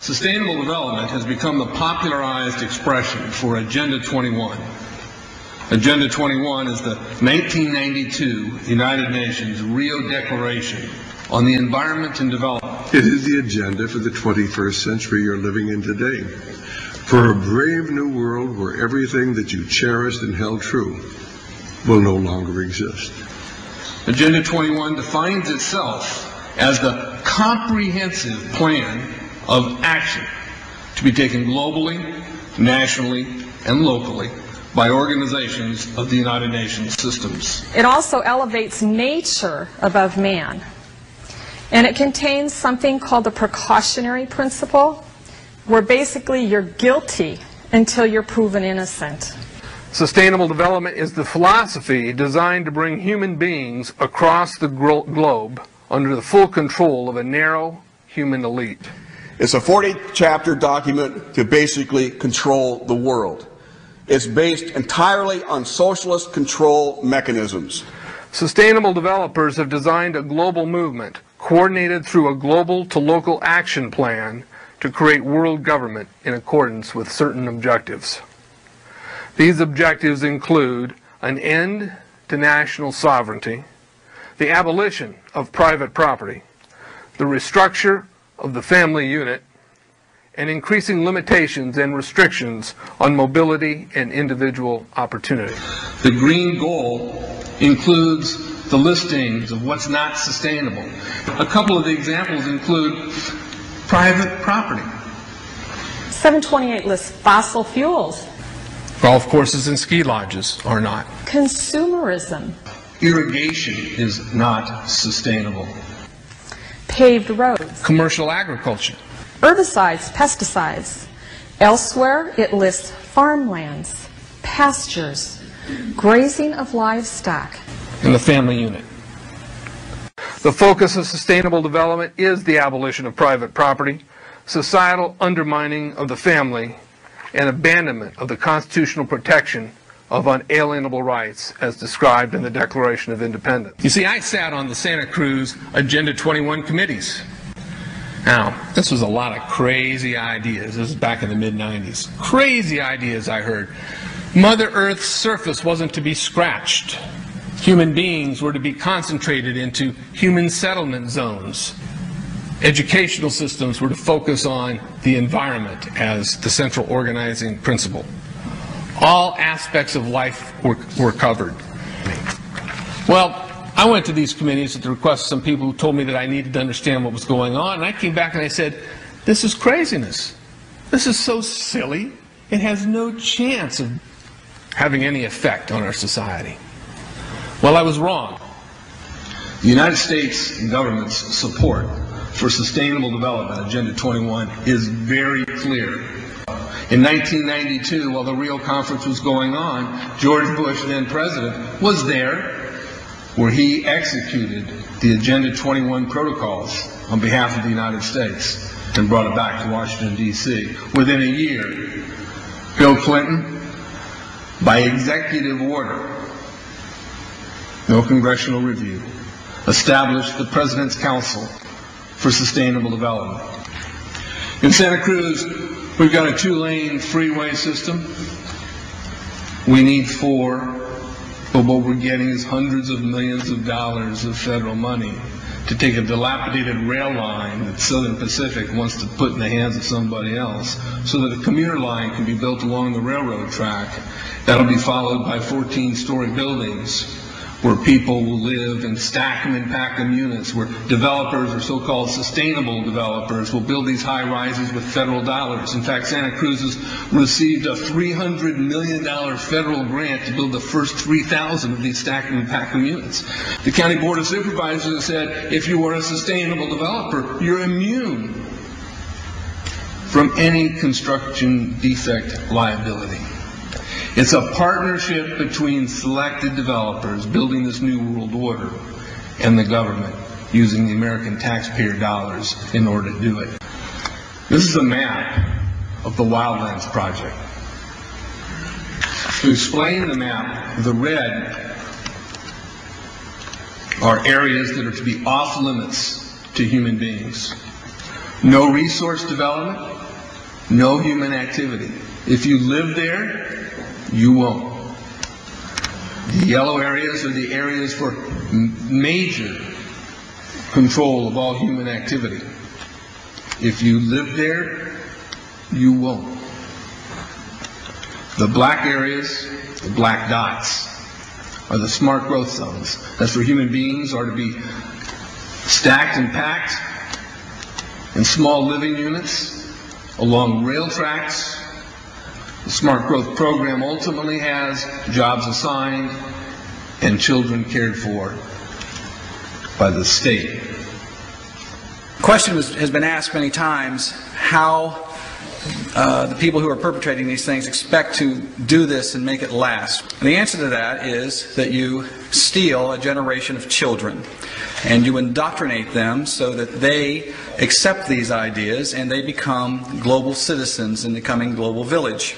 Sustainable development has become the popularized expression for Agenda 21. Agenda 21 is the 1992 United Nations Rio Declaration on the Environment and Development. It is the agenda for the 21st century you're living in today. For a brave new world where everything that you cherished and held true will no longer exist. Agenda 21 defines itself as the comprehensive plan of action to be taken globally, nationally, and locally by organizations of the United Nations systems. It also elevates nature above man. And it contains something called the precautionary principle, where basically you're guilty until you're proven innocent. Sustainable development is the philosophy designed to bring human beings across the globe under the full control of a narrow human elite. It's a 40-chapter document to basically control the world. It's based entirely on socialist control mechanisms. Sustainable developers have designed a global movement coordinated through a global to local action plan to create world government in accordance with certain objectives. These objectives include an end to national sovereignty, the abolition of private property, the restructure of the family unit, and increasing limitations and restrictions on mobility and individual opportunity. The green goal includes the listings of what's not sustainable. A couple of the examples include private property. 728 lists fossil fuels. Golf courses and ski lodges are not. Consumerism. Irrigation is not sustainable. Paved roads. Commercial agriculture. Herbicides, pesticides. Elsewhere, it lists farmlands, pastures, grazing of livestock, and the family unit. The focus of sustainable development is the abolition of private property, societal undermining of the family, and abandonment of the constitutional protection of unalienable rights as described in the Declaration of Independence. You see, I sat on the Santa Cruz Agenda 21 committees. Now, this was a lot of crazy ideas. This was back in the mid-90s. Crazy ideas I heard. Mother Earth's surface wasn't to be scratched. Human beings were to be concentrated into human settlement zones. Educational systems were to focus on the environment as the central organizing principle. All aspects of life were covered. Well, I went to these committees at the request of some people who told me that I needed to understand what was going on, and I came back and I said, this is craziness. This is so silly. It has no chance of having any effect on our society. Well, I was wrong. The United States government's support for sustainable development, Agenda 21, is very clear. In 1992, while the Rio Conference was going on, George Bush, then president, was there, where he executed the Agenda 21 protocols on behalf of the United States and brought it back to Washington, D.C. Within a year, Bill Clinton, by executive order, no congressional review, established the President's Council for Sustainable Development. In Santa Cruz, we've got a 2-lane freeway system. We need 4. But what we're getting is hundreds of millions of dollars of federal money to take a dilapidated rail line that Southern Pacific wants to put in the hands of somebody else so that a commuter line can be built along the railroad track. That'll be followed by 14-story buildings where people will live and stack them and pack them units, where developers, or so-called sustainable developers, will build these high-rises with federal dollars. In fact, Santa Cruz has received a $300 million federal grant to build the first 3,000 of these stack them and pack them units. The County Board of Supervisors has said, if you are a sustainable developer, you're immune from any construction defect liability. It's a partnership between selected developers building this new world order and the government using the American taxpayer dollars in order to do it. This is a map of the Wildlands Project. To explain the map, the red are areas that are to be off limits to human beings. No resource development, no human activity. If you live there, you won't. The yellow areas are the areas for major control of all human activity. If you live there, you won't. The black areas, the black dots, are the smart growth zones. That's where human beings are to be stacked and packed in small living units along rail tracks. The Smart Growth Program ultimately has jobs assigned and children cared for by the state. The question has been asked many times how the people who are perpetrating these things expect to do this and make it last. And the answer to that is that you steal a generation of children and you indoctrinate them so that they accept these ideas and they become global citizens in the coming global village.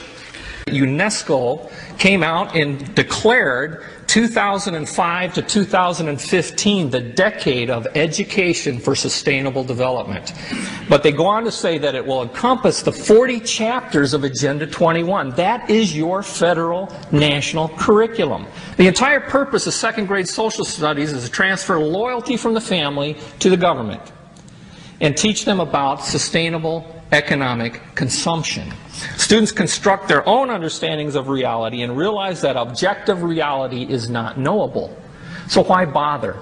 UNESCO came out and declared 2005 to 2015 the decade of education for sustainable development. But they go on to say that it will encompass the 40 chapters of Agenda 21. That is your federal national curriculum. The entire purpose of second grade social studies is to transfer loyalty from the family to the government and teach them about sustainable economic consumption. Students construct their own understandings of reality and realize that objective reality is not knowable. So why bother?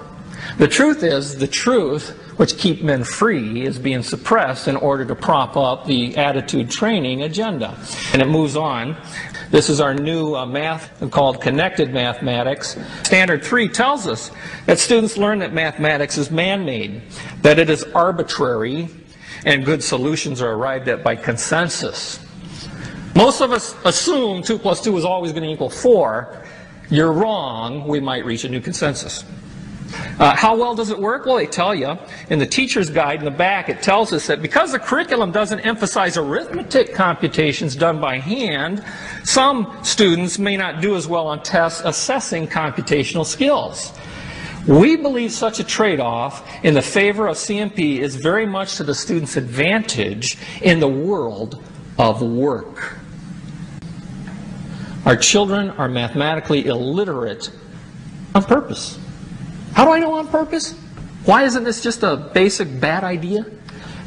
The truth is, the truth which keep men free is being suppressed in order to prop up the attitude training agenda. And it moves on. This is our new math called connected mathematics. Standard 3 tells us that students learn that mathematics is man-made, that it is arbitrary, and good solutions are arrived at by consensus. Most of us assume 2 plus 2 is always going to equal 4. You're wrong. We might reach a new consensus. How well does it work? Well, they tell you in the teacher's guide in the back, it tells us that because the curriculum doesn't emphasize arithmetic computations done by hand, some students may not do as well on tests assessing computational skills. We believe such a trade-off in the favor of CMP is very much to the student's advantage in the world of work. Our children are mathematically illiterate on purpose. How do I know on purpose? Why isn't this just a basic bad idea?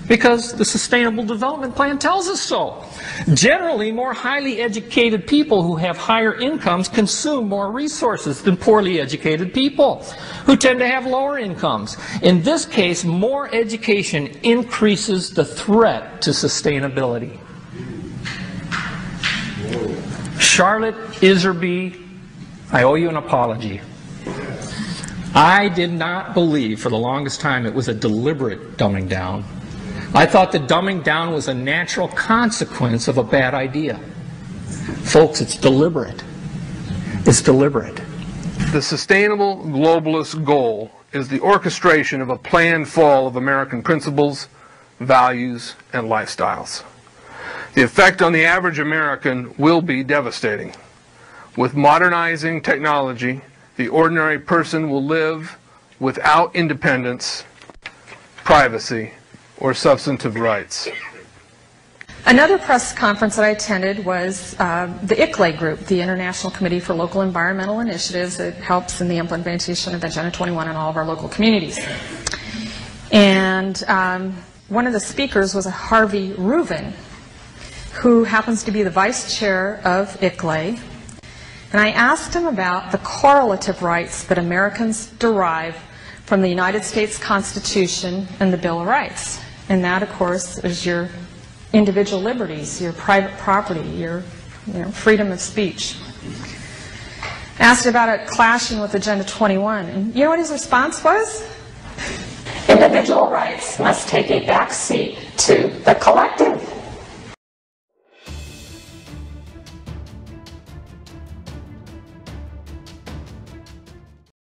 Because the Sustainable Development Plan tells us so. Generally, more highly educated people who have higher incomes consume more resources than poorly educated people who tend to have lower incomes. In this case, more education increases the threat to sustainability. Charlotte Iserby, I owe you an apology. I did not believe for the longest time it was a deliberate dumbing down. I thought the dumbing down was a natural consequence of a bad idea. Folks, it's deliberate. It's deliberate. The sustainable globalist goal is the orchestration of a planned fall of American principles, values, and lifestyles. The effect on the average American will be devastating. With modernizing technology, the ordinary person will live without independence, privacy, or substantive rights. Another press conference that I attended was the Klay group, the International Committee for Local Environmental Initiatives that helps in the implementation of Agenda 21 in all of our local communities. And one of the speakers was a Harvey Reuven, who happens to be the vice chair of Klay. And I asked him about the correlative rights that Americans derive from the United States Constitution and the Bill of Rights. And that, of course, is your individual liberties, your private property, your freedom of speech. Asked about it clashing with Agenda 21. And you know what his response was? Individual rights must take a back seat to the collective